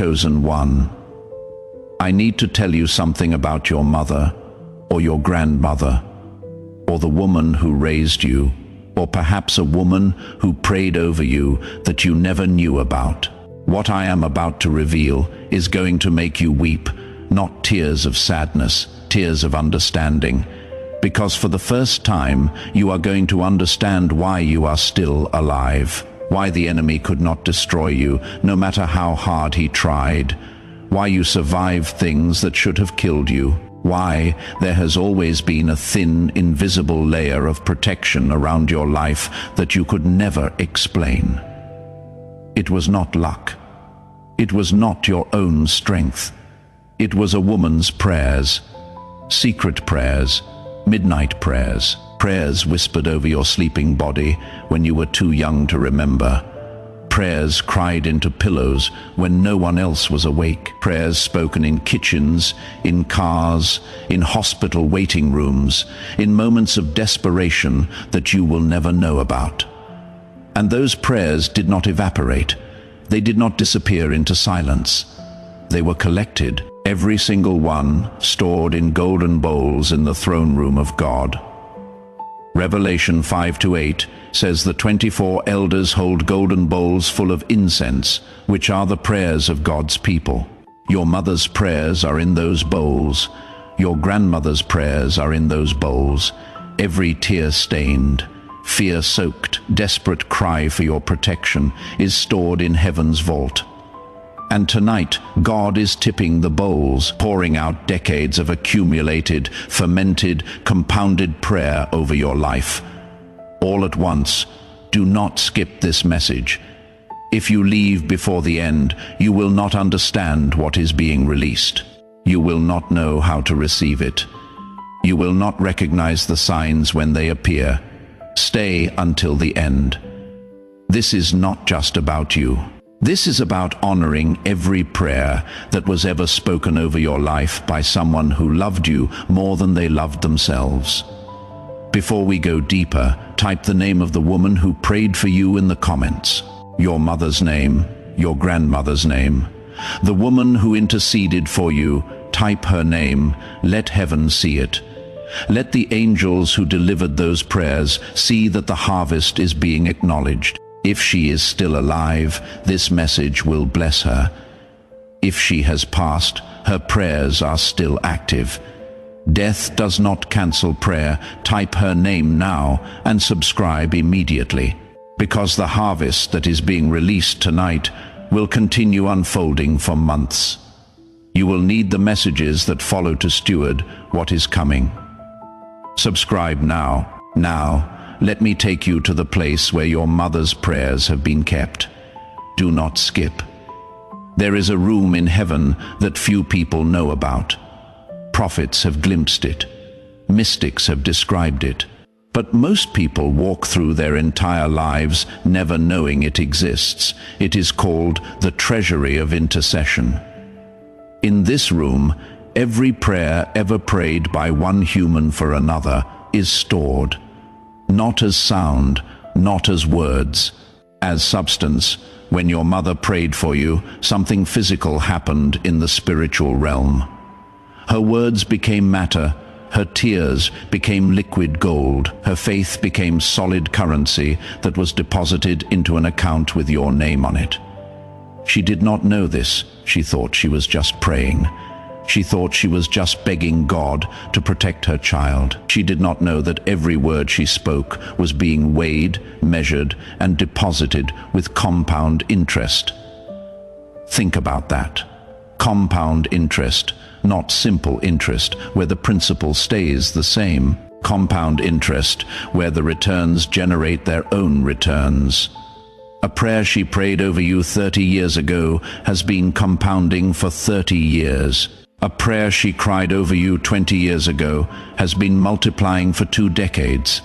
chosen one. I need to tell you something about your mother, or your grandmother, or the woman who raised you, or perhaps a woman who prayed over you that you never knew about. What I am about to reveal is going to make you weep, not tears of sadness, tears of understanding, because for the first time you are going to understand why you are still alive, why the enemy could not destroy you, no matter how hard he tried, why you survived things that should have killed you, why there has always been a thin, invisible layer of protection around your life that you could never explain. It was not luck. It was not your own strength. It was a woman's prayers, secret prayers, midnight prayers, prayers whispered over your sleeping body when you were too young to remember. Prayers cried into pillows when no one else was awake. Prayers spoken in kitchens, in cars, in hospital waiting rooms, in moments of desperation that you will never know about. And those prayers did not evaporate. They did not disappear into silence. They were collected, every single one stored in golden bowls in the throne room of God. Revelation 5-8 says the 24 elders hold golden bowls full of incense, which are the prayers of God's people. Your mother's prayers are in those bowls. Your grandmother's prayers are in those bowls. Every tear-stained, fear-soaked, desperate cry for your protection is stored in heaven's vault. And tonight, God is tipping the bowls, pouring out decades of accumulated, fermented, compounded prayer over your life. All at once. Do not skip this message. If you leave before the end, you will not understand what is being released. You will not know how to receive it. You will not recognize the signs when they appear. Stay until the end. This is not just about you. This is about honoring every prayer that was ever spoken over your life by someone who loved you more than they loved themselves. Before we go deeper, type the name of the woman who prayed for you in the comments. Your mother's name, your grandmother's name. The woman who interceded for you, type her name. Let heaven see it. Let the angels who delivered those prayers see that the harvest is being acknowledged. If she is still alive, this message will bless her. If she has passed, her prayers are still active. Death does not cancel prayer. Type her name now and subscribe immediately, because the harvest that is being released tonight will continue unfolding for months. You will need the messages that follow to steward what is coming. Subscribe now. Now, let me take you to the place where your mother's prayers have been kept. Do not skip. There is a room in heaven that few people know about. Prophets have glimpsed it. Mystics have described it. But most people walk through their entire lives never knowing it exists. It is called the treasury of intercession. In this room, every prayer ever prayed by one human for another is stored. Not as sound, not as words, as substance. When your mother prayed for you, something physical happened in the spiritual realm. Her words became matter, her tears became liquid gold, her faith became solid currency that was deposited into an account with your name on it. She did not know this. She thought she was just praying. She thought she was just begging God to protect her child. She did not know that every word she spoke was being weighed, measured, and deposited with compound interest. Think about that. Compound interest, not simple interest, where the principal stays the same. Compound interest, where the returns generate their own returns. A prayer she prayed over you 30 years ago has been compounding for 30 years. A prayer she cried over you 20 years ago has been multiplying for 2 decades.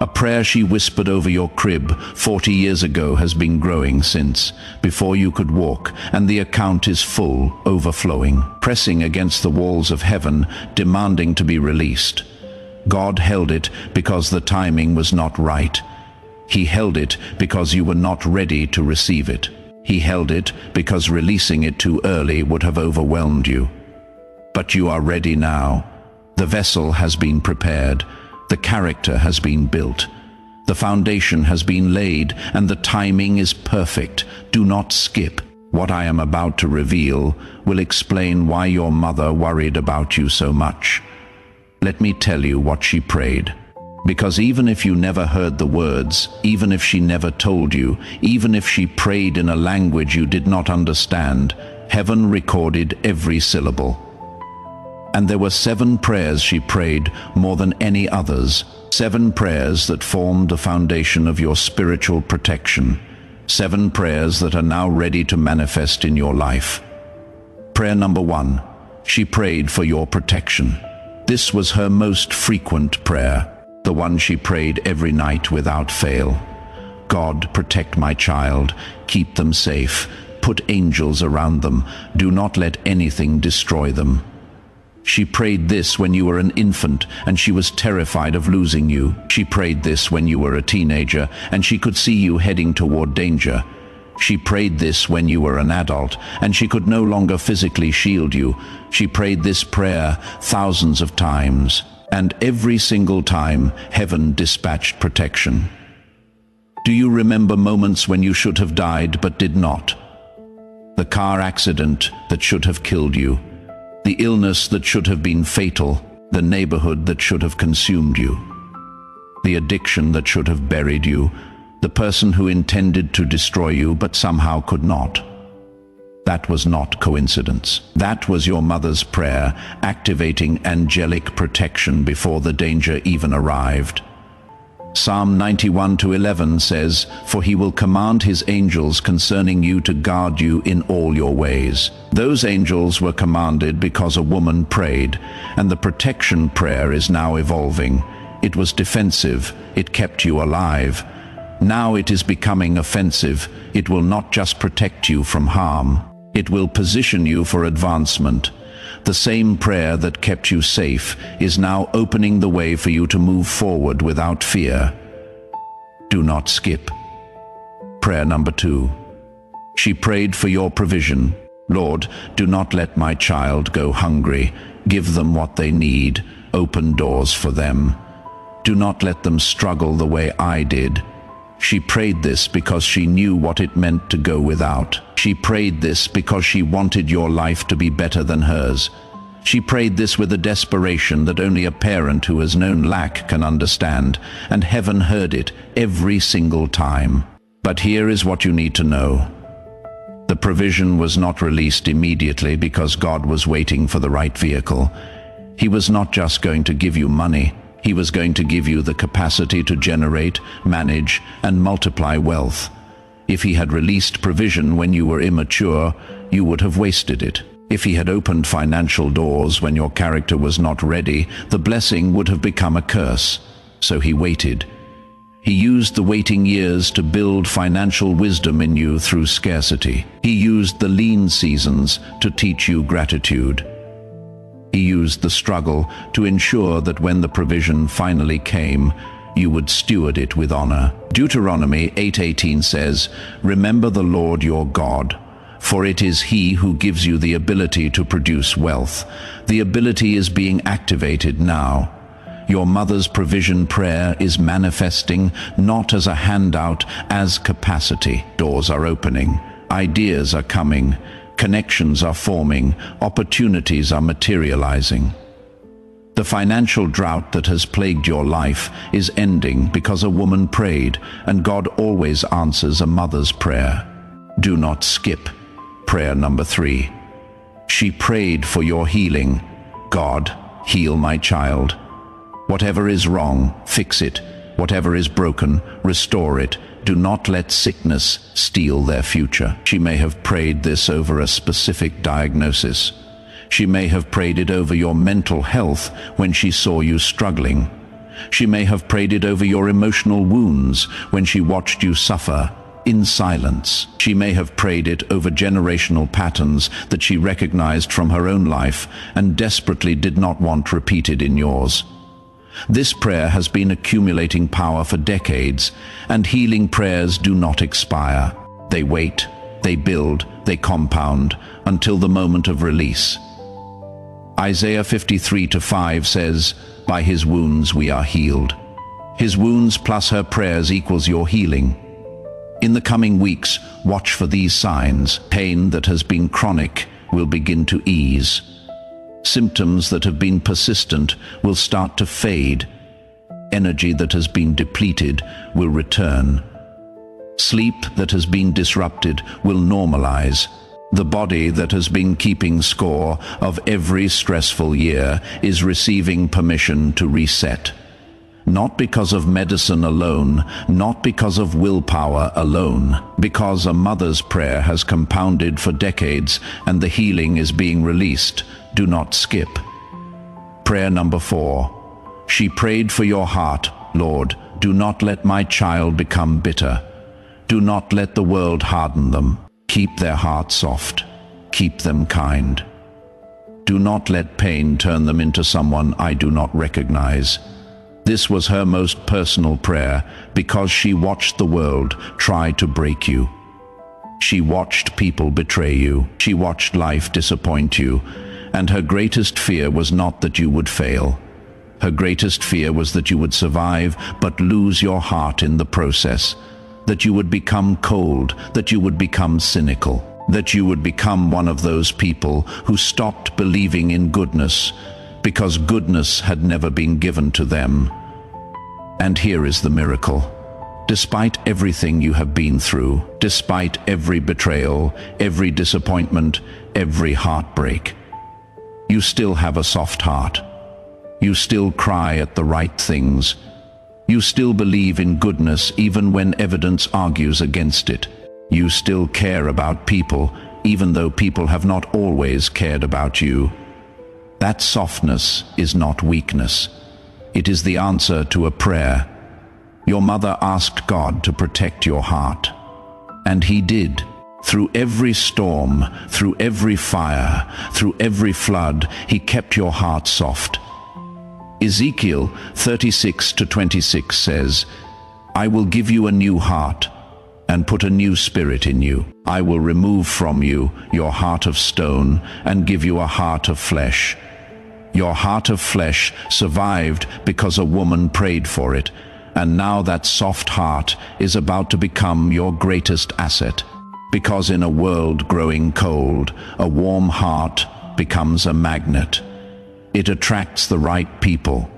A prayer she whispered over your crib 40 years ago has been growing since, before you could walk, and the account is full, overflowing, pressing against the walls of heaven, demanding to be released. God held it because the timing was not right. He held it because you were not ready to receive it. He held it because releasing it too early would have overwhelmed you. But you are ready now. The vessel has been prepared. The character has been built. The foundation has been laid, and the timing is perfect. Do not skip. What I am about to reveal will explain why your mother worried about you so much. Let me tell you what she prayed. Because even if you never heard the words, even if she never told you, even if she prayed in a language you did not understand, heaven recorded every syllable. And there were 7 prayers she prayed, more than any others. 7 prayers that formed the foundation of your spiritual protection. 7 prayers that are now ready to manifest in your life. Prayer number 1. She prayed for your protection. This was her most frequent prayer, the one she prayed every night without fail. God, protect my child, keep them safe, put angels around them, do not let anything destroy them. She prayed this when you were an infant and she was terrified of losing you. She prayed this when you were a teenager and she could see you heading toward danger. She prayed this when you were an adult and she could no longer physically shield you. She prayed this prayer thousands of times, and every single time heaven dispatched protection. Do you remember moments when you should have died but did not? The car accident that should have killed you, the illness that should have been fatal, the neighborhood that should have consumed you, the addiction that should have buried you, the person who intended to destroy you but somehow could not. That was not coincidence. That was your mother's prayer, activating angelic protection before the danger even arrived. Psalm 91:11 says, "For he will command his angels concerning you to guard you in all your ways." Those angels were commanded because a woman prayed, and the protection prayer is now evolving. It was defensive, it kept you alive. Now it is becoming offensive. It will not just protect you from harm, it will position you for advancement. The same prayer that kept you safe is now opening the way for you to move forward without fear. Do not skip. Prayer number 2. She prayed for your provision. Lord, do not let my child go hungry. Give them what they need. Open doors for them. Do not let them struggle the way I did. She prayed this because she knew what it meant to go without. She prayed this because she wanted your life to be better than hers. She prayed this with a desperation that only a parent who has known lack can understand, and heaven heard it every single time. But here is what you need to know. The provision was not released immediately because God was waiting for the right vehicle. He was not just going to give you money. He was going to give you the capacity to generate, manage, and multiply wealth. If he had released provision when you were immature, you would have wasted it. If he had opened financial doors when your character was not ready, the blessing would have become a curse. So he waited. He used the waiting years to build financial wisdom in you through scarcity. He used the lean seasons to teach you gratitude. He used the struggle to ensure that when the provision finally came, you would steward it with honor. Deuteronomy 8:18 says, "Remember the Lord your God, for it is he who gives you the ability to produce wealth." The ability is being activated now. Your mother's provision prayer is manifesting not as a handout, as capacity. Doors are opening, ideas are coming, connections are forming, opportunities are materializing. The financial drought that has plagued your life is ending because a woman prayed, and God always answers a mother's prayer. Do not skip. Prayer number 3. She prayed for your healing. God, heal my child. Whatever is wrong, fix it. Whatever is broken, restore it. Do not let sickness steal their future. She may have prayed this over a specific diagnosis. She may have prayed it over your mental health when she saw you struggling. She may have prayed it over your emotional wounds when she watched you suffer in silence. She may have prayed it over generational patterns that she recognized from her own life and desperately did not want repeated in yours. This prayer has been accumulating power for decades, and healing prayers do not expire. They wait, they build, they compound, until the moment of release. Isaiah 53:5 says, "By his wounds we are healed." His wounds plus her prayers equals your healing. In the coming weeks, watch for these signs. Pain that has been chronic will begin to ease. Symptoms that have been persistent will start to fade. Energy that has been depleted will return. Sleep that has been disrupted will normalize. The body that has been keeping score of every stressful year is receiving permission to reset. Not because of medicine alone, not because of willpower alone, because a mother's prayer has compounded for decades and the healing is being released. Do not skip. Prayer number 4. She prayed for your heart. Lord, do not let my child become bitter. Do not let the world harden them. Keep their heart soft. Keep them kind. Do not let pain turn them into someone I do not recognize. This was her most personal prayer because she watched the world try to break you. She watched people betray you. She watched life disappoint you. And her greatest fear was not that you would fail. Her greatest fear was that you would survive but lose your heart in the process. That you would become cold, that you would become cynical, that you would become one of those people who stopped believing in goodness because goodness had never been given to them. And here is the miracle. Despite everything you have been through, despite every betrayal, every disappointment, every heartbreak, you still have a soft heart. You still cry at the right things. You still believe in goodness even when evidence argues against it. You still care about people even though people have not always cared about you. That softness is not weakness. It is the answer to a prayer. Your mother asked God to protect your heart. And he did. Through every storm, through every fire, through every flood, he kept your heart soft. Ezekiel 36:26 says, "I will give you a new heart and put a new spirit in you. I will remove from you your heart of stone and give you a heart of flesh." Your heart of flesh survived because a woman prayed for it, and now that soft heart is about to become your greatest asset. Because in a world growing cold, a warm heart becomes a magnet. It attracts the right people.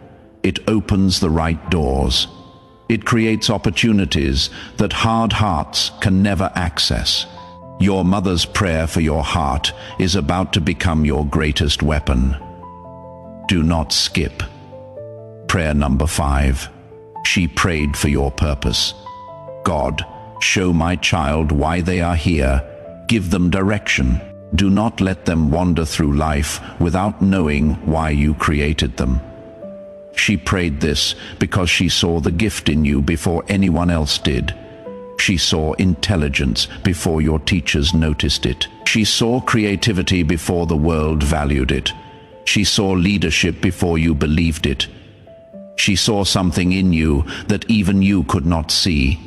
It opens the right doors. It creates opportunities that hard hearts can never access. Your mother's prayer for your heart is about to become your greatest weapon. Do not skip. Prayer number 5. She prayed for your purpose. God, show my child why they are here. Give them direction. Do not let them wander through life without knowing why you created them. She prayed this because she saw the gift in you before anyone else did. She saw intelligence before your teachers noticed it. She saw creativity before the world valued it. She saw leadership before you believed it. She saw something in you that even you could not see.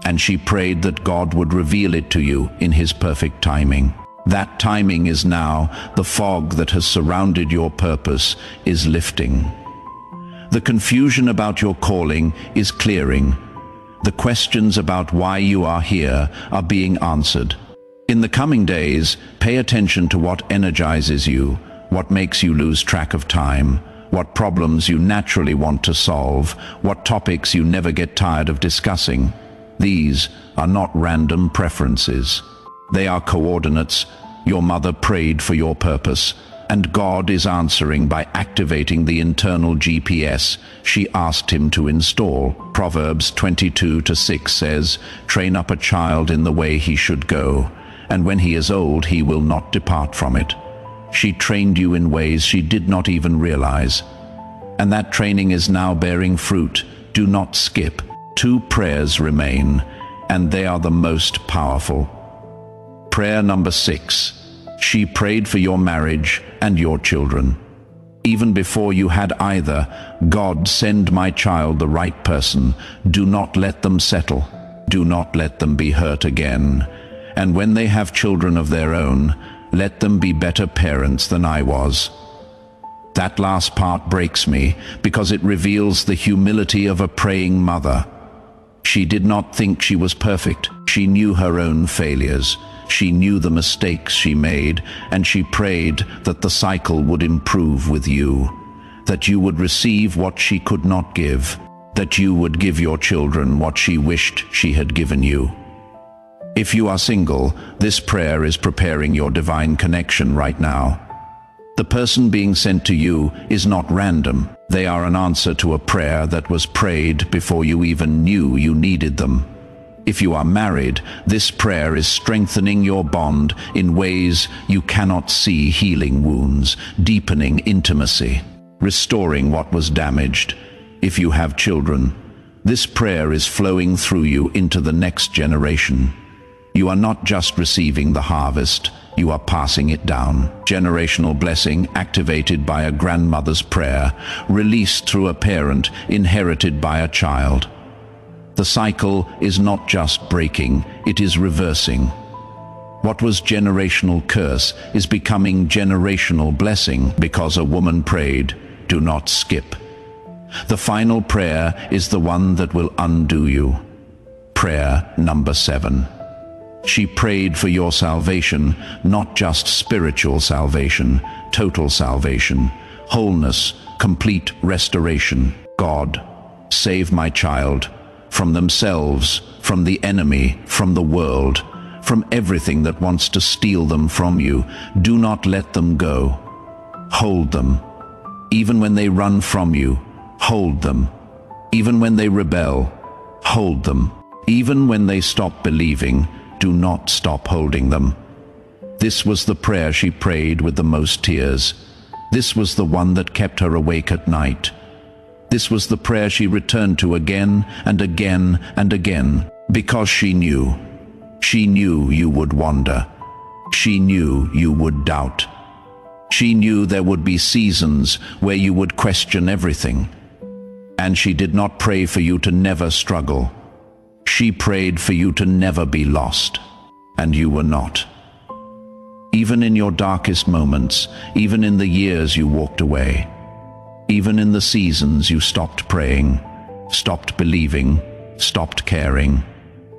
And she prayed that God would reveal it to you in his perfect timing. That timing is now. The fog that has surrounded your purpose is lifting. The confusion about your calling is clearing. The questions about why you are here are being answered. In the coming days, pay attention to what energizes you, what makes you lose track of time, what problems you naturally want to solve, what topics you never get tired of discussing. These are not random preferences. They are coordinates. Your mother prayed for your purpose, and God is answering by activating the internal GPS she asked him to install. Proverbs 22:6 says, "Train up a child in the way he should go, and when he is old he will not depart from it." She trained you in ways she did not even realize. And that training is now bearing fruit. Do not skip. 2 prayers remain, and they are the most powerful. Prayer number 6. She prayed for your marriage and your children. Even before you had either, God, send my child the right person. Do not let them settle. Do not let them be hurt again. And when they have children of their own, let them be better parents than I was. That last part breaks me because it reveals the humility of a praying mother. She did not think she was perfect. She knew her own failures. She knew the mistakes she made, and she prayed that the cycle would improve with you, that you would receive what she could not give, that you would give your children what she wished she had given you. If you are single, this prayer is preparing your divine connection right now. The person being sent to you is not random. They are an answer to a prayer that was prayed before you even knew you needed them. If you are married, this prayer is strengthening your bond in ways you cannot see, healing wounds, deepening intimacy, restoring what was damaged. If you have children, this prayer is flowing through you into the next generation. You are not just receiving the harvest, you are passing it down. Generational blessing activated by a grandmother's prayer, released through a parent, inherited by a child. The cycle is not just breaking, it is reversing. What was generational curse is becoming generational blessing because a woman prayed. Do not skip. The final prayer is the one that will undo you. Prayer number 7. She prayed for your salvation, not just spiritual salvation, total salvation, wholeness, complete restoration. God, save my child from themselves, from the enemy, from the world, from everything that wants to steal them from you. Do not let them go. Hold them. Even when they run from you, hold them. Even when they rebel, hold them. Even when they stop believing, do not stop holding them. This was the prayer she prayed with the most tears. This was the one that kept her awake at night. This was the prayer she returned to again and again and again, because she knew. She knew you would wander. She knew you would doubt. She knew there would be seasons where you would question everything. And she did not pray for you to never struggle. She prayed for you to never be lost. And you were not. Even in your darkest moments, even in the years you walked away, even in the seasons you stopped praying, stopped believing, stopped caring,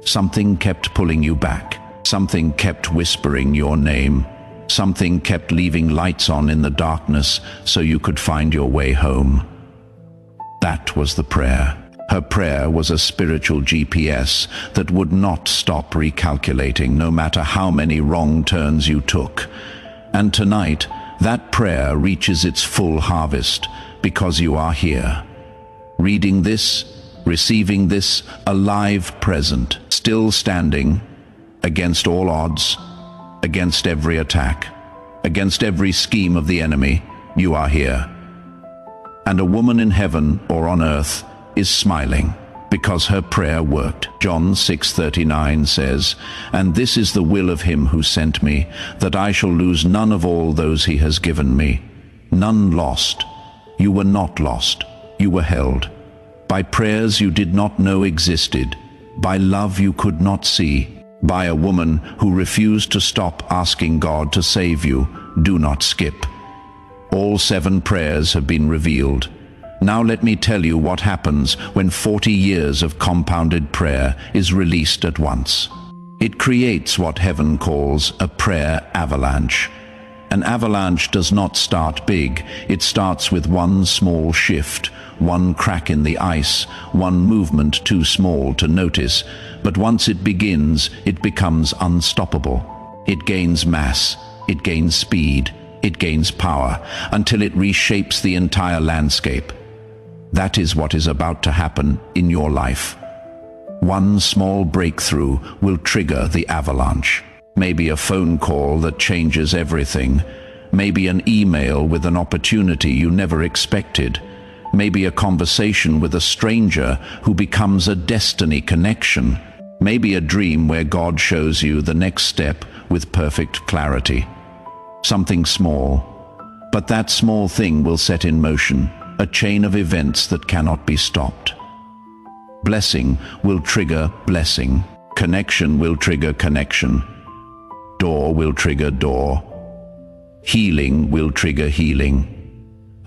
something kept pulling you back. Something kept whispering your name. Something kept leaving lights on in the darkness so you could find your way home. That was the prayer. Her prayer was a spiritual GPS that would not stop recalculating no matter how many wrong turns you took. And tonight, that prayer reaches its full harvest because you are here. Reading this, receiving this alive present, still standing against all odds, against every attack, against every scheme of the enemy. You are here. And a woman in heaven or on earth is smiling because her prayer worked. John 6:39 says, "And this is the will of him who sent me, that I shall lose none of all those he has given me." None lost. You were not lost. You were held. By prayers you did not know existed. By love you could not see. By a woman who refused to stop asking God to save you. Do not skip. All 7 prayers have been revealed. Now let me tell you what happens when 40 years of compounded prayer is released at once. It creates what heaven calls a prayer avalanche. An avalanche does not start big. It starts with one small shift, one crack in the ice, one movement too small to notice. But once it begins, it becomes unstoppable. It gains mass, it gains speed, it gains power, until it reshapes the entire landscape. That is what is about to happen in your life. One small breakthrough will trigger the avalanche. Maybe a phone call that changes everything. Maybe an email with an opportunity you never expected. Maybe a conversation with a stranger who becomes a destiny connection. Maybe a dream where God shows you the next step with perfect clarity. Something small, but that small thing will set in motion a chain of events that cannot be stopped. Blessing will trigger blessing. Connection will trigger connection. Door will trigger door. Healing will trigger healing,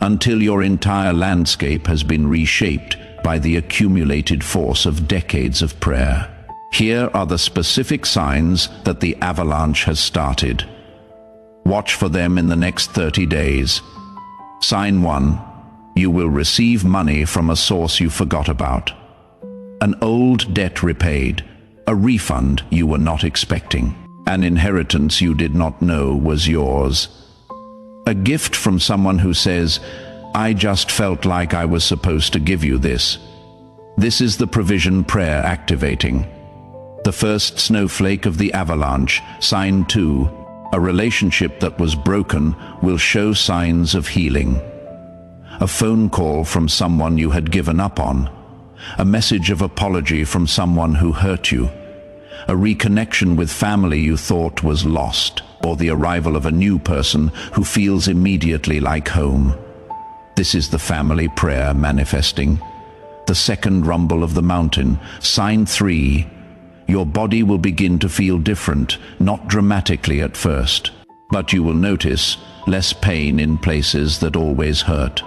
until your entire landscape has been reshaped by the accumulated force of decades of prayer. Here are the specific signs that the avalanche has started. Watch for them in the next 30 days. Sign 1. You will receive money from a source you forgot about. An old debt repaid, a refund you were not expecting, an inheritance you did not know was yours. A gift from someone who says, "I just felt like I was supposed to give you this." This is the provision prayer activating. The first snowflake of the avalanche, sign 2. A relationship that was broken will show signs of healing. A phone call from someone you had given up on. A message of apology from someone who hurt you. A reconnection with family you thought was lost, or the arrival of a new person who feels immediately like home. This is the family prayer manifesting. The second rumble of the mountain, sign 3. Your body will begin to feel different, not dramatically at first, but you will notice less pain in places that always hurt.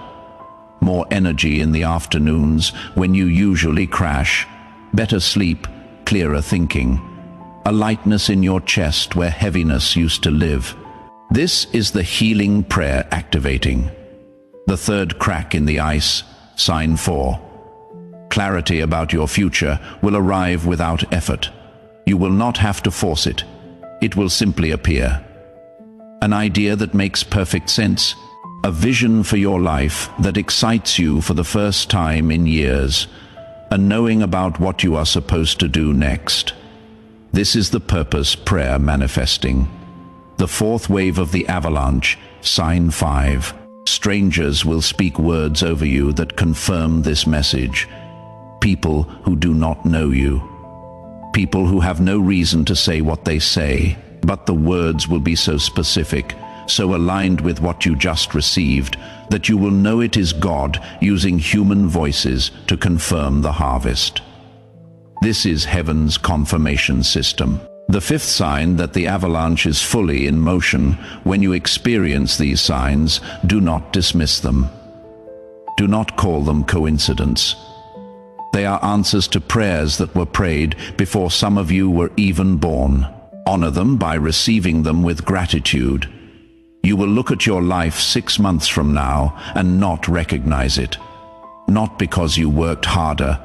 More energy in the afternoons when you usually crash. Better sleep, clearer thinking. A lightness in your chest where heaviness used to live. This is the healing prayer activating. The third crack in the ice, sign 4. Clarity about your future will arrive without effort. You will not have to force it. It will simply appear. An idea that makes perfect sense. A vision for your life that excites you for the first time in years. A knowing about what you are supposed to do next. This is the purpose prayer manifesting. The fourth wave of the avalanche, sign 5. Strangers will speak words over you that confirm this message. People who do not know you. People who have no reason to say what they say, but the words will be so specific, so aligned with what you just received, that you will know it is God using human voices to confirm the harvest. This is heaven's confirmation system. The fifth sign that the avalanche is fully in motion. When you experience these signs, do not dismiss them. Do not call them coincidence. They are answers to prayers that were prayed before some of you were even born. Honor them by receiving them with gratitude. You will look at your life 6 months from now and not recognize it. Not because you worked harder,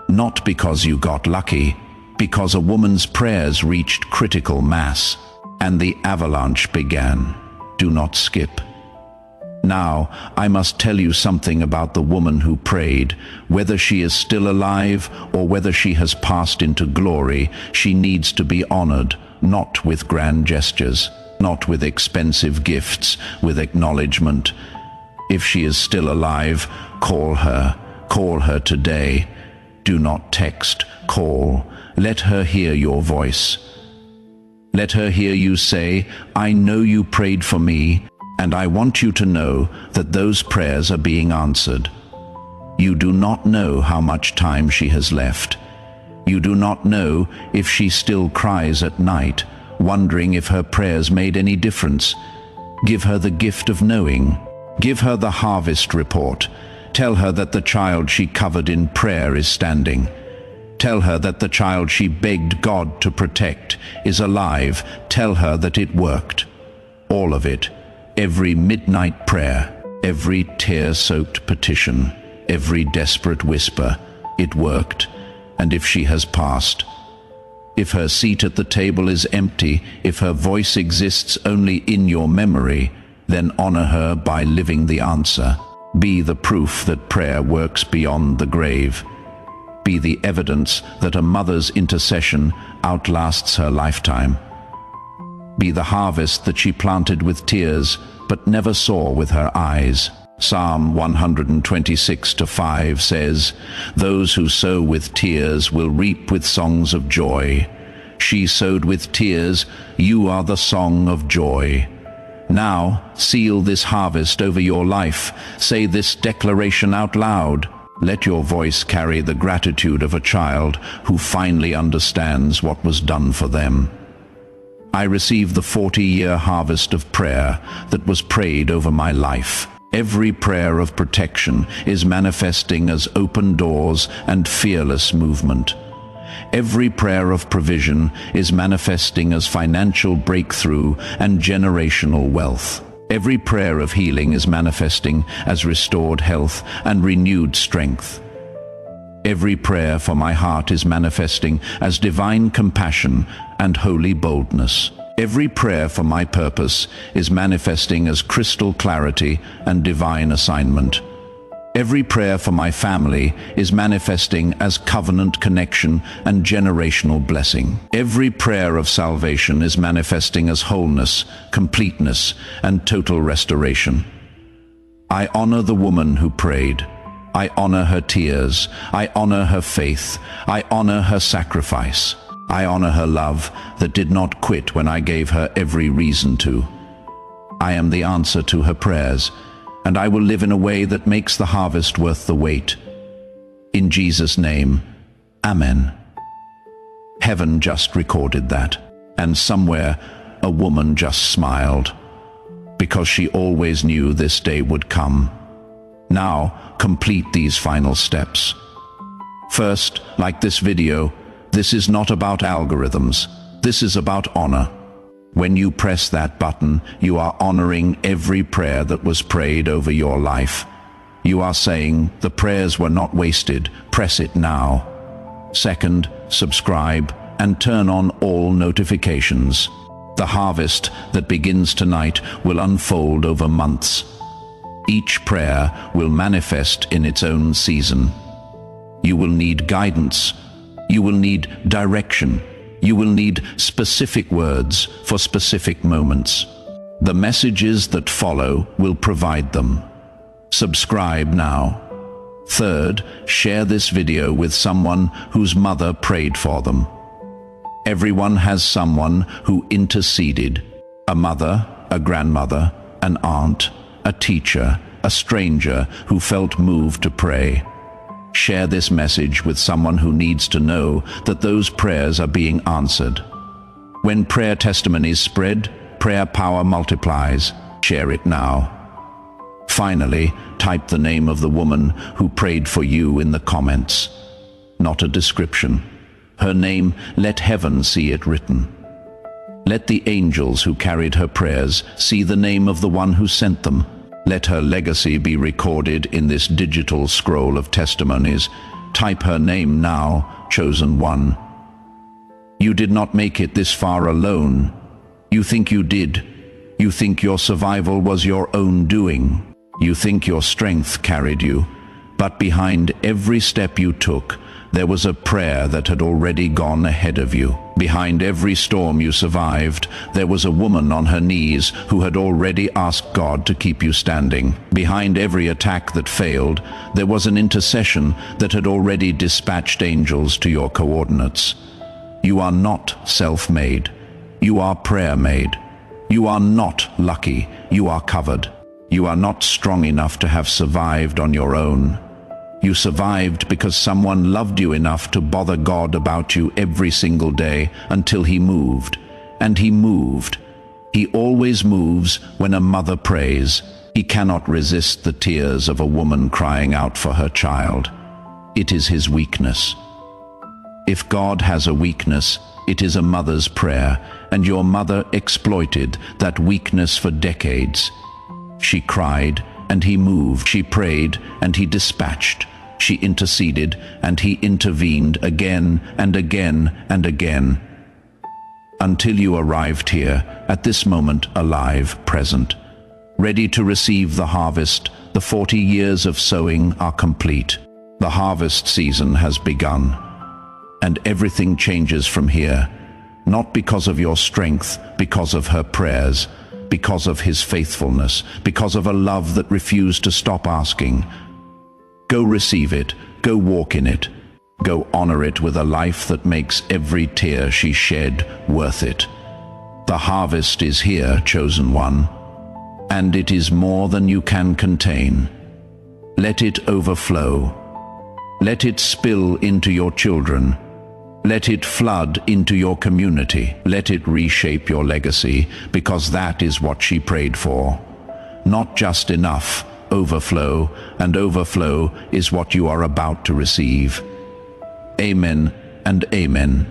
not because you got lucky, because a woman's prayers reached critical mass, and the avalanche began. Do not skip. Now, I must tell you something about the woman who prayed. Whether she is still alive or whether she has passed into glory, she needs to be honored, not with grand gestures, not with expensive gifts, with acknowledgement. If she is still alive, call her today. Do not text, call. Let her hear your voice. Let her hear you say, "I know you prayed for me, and I want you to know that those prayers are being answered." You do not know how much time she has left. You do not know if she still cries at night, wondering if her prayers made any difference. Give her the gift of knowing. Give her the harvest report. Tell her that the child she covered in prayer is standing. Tell her that the child she begged God to protect is alive. Tell her that it worked. All of it. Every midnight prayer, every tear-soaked petition, every desperate whisper. It worked. And if she has passed, if her seat at the table is empty, if her voice exists only in your memory, then honor her by living the answer. Be the proof that prayer works beyond the grave. Be the evidence that a mother's intercession outlasts her lifetime. Be the harvest that she planted with tears, but never saw with her eyes. Psalm 126:5 says, "Those who sow with tears will reap with songs of joy." She sowed with tears, you are the song of joy. Now, seal this harvest over your life. Say this declaration out loud. Let your voice carry the gratitude of a child who finally understands what was done for them. I receive the 40-year harvest of prayer that was prayed over my life. Every prayer of protection is manifesting as open doors and fearless movement. Every prayer of provision is manifesting as financial breakthrough and generational wealth. Every prayer of healing is manifesting as restored health and renewed strength. Every prayer for my heart is manifesting as divine compassion and holy boldness. Every prayer for my purpose is manifesting as crystal clarity and divine assignment. Every prayer for my family is manifesting as covenant connection and generational blessing. Every prayer of salvation is manifesting as wholeness, completeness, and total restoration. I honor the woman who prayed. I honor her tears. I honor her faith. I honor her sacrifice. I honor her love that did not quit when I gave her every reason to. I am the answer to her prayers, and I will live in a way that makes the harvest worth the wait. In Jesus' name, Amen. Heaven just recorded that, and somewhere a woman just smiled, because she always knew this day would come. Now, complete these final steps. First, like this video, this is not about algorithms. This is about honor. When you press that button, you are honoring every prayer that was prayed over your life. You are saying, the prayers were not wasted. Press it now. Second, subscribe and turn on all notifications. The harvest that begins tonight will unfold over months. Each prayer will manifest in its own season. You will need guidance. You will need direction. You will need specific words for specific moments. The messages that follow will provide them. Subscribe now. Third, share this video with someone whose mother prayed for them. Everyone has someone who interceded. A mother, a grandmother, an aunt, a teacher, a stranger who felt moved to pray. Share this message with someone who needs to know that those prayers are being answered. When prayer testimonies spread, prayer power multiplies. Share it now. Finally, type the name of the woman who prayed for you in the comments. Not a description. Her name, let heaven see it written. Let the angels who carried her prayers see the name of the one who sent them. Let her legacy be recorded in this digital scroll of testimonies. Type her name now, chosen one. You did not make it this far alone. You think you did. You think your survival was your own doing. You think your strength carried you. But behind every step you took, there was a prayer that had already gone ahead of you. Behind every storm you survived, there was a woman on her knees who had already asked God to keep you standing. Behind every attack that failed, there was an intercession that had already dispatched angels to your coordinates. You are not self-made. You are prayer-made. You are not lucky. You are covered. You are not strong enough to have survived on your own. You survived because someone loved you enough to bother God about you every single day until He moved. And He moved. He always moves when a mother prays. He cannot resist the tears of a woman crying out for her child. It is His weakness. If God has a weakness, it is a mother's prayer, and your mother exploited that weakness for decades. She cried, and He moved. She prayed, and He dispatched. She interceded, and He intervened again and again and again, until you arrived here, at this moment, alive, present, ready to receive the harvest. The 40 years of sowing are complete. The harvest season has begun, and everything changes from here, not because of your strength, because of her prayers, because of His faithfulness, because of a love that refused to stop asking. Go receive it, go walk in it, go honor it with a life that makes every tear she shed worth it. The harvest is here, chosen one, and it is more than you can contain. Let it overflow. Let it spill into your children, Let it flood into your community. Let it reshape your legacy, because that is what she prayed for. Not just enough, overflow, and overflow is what you are about to receive. Amen and amen.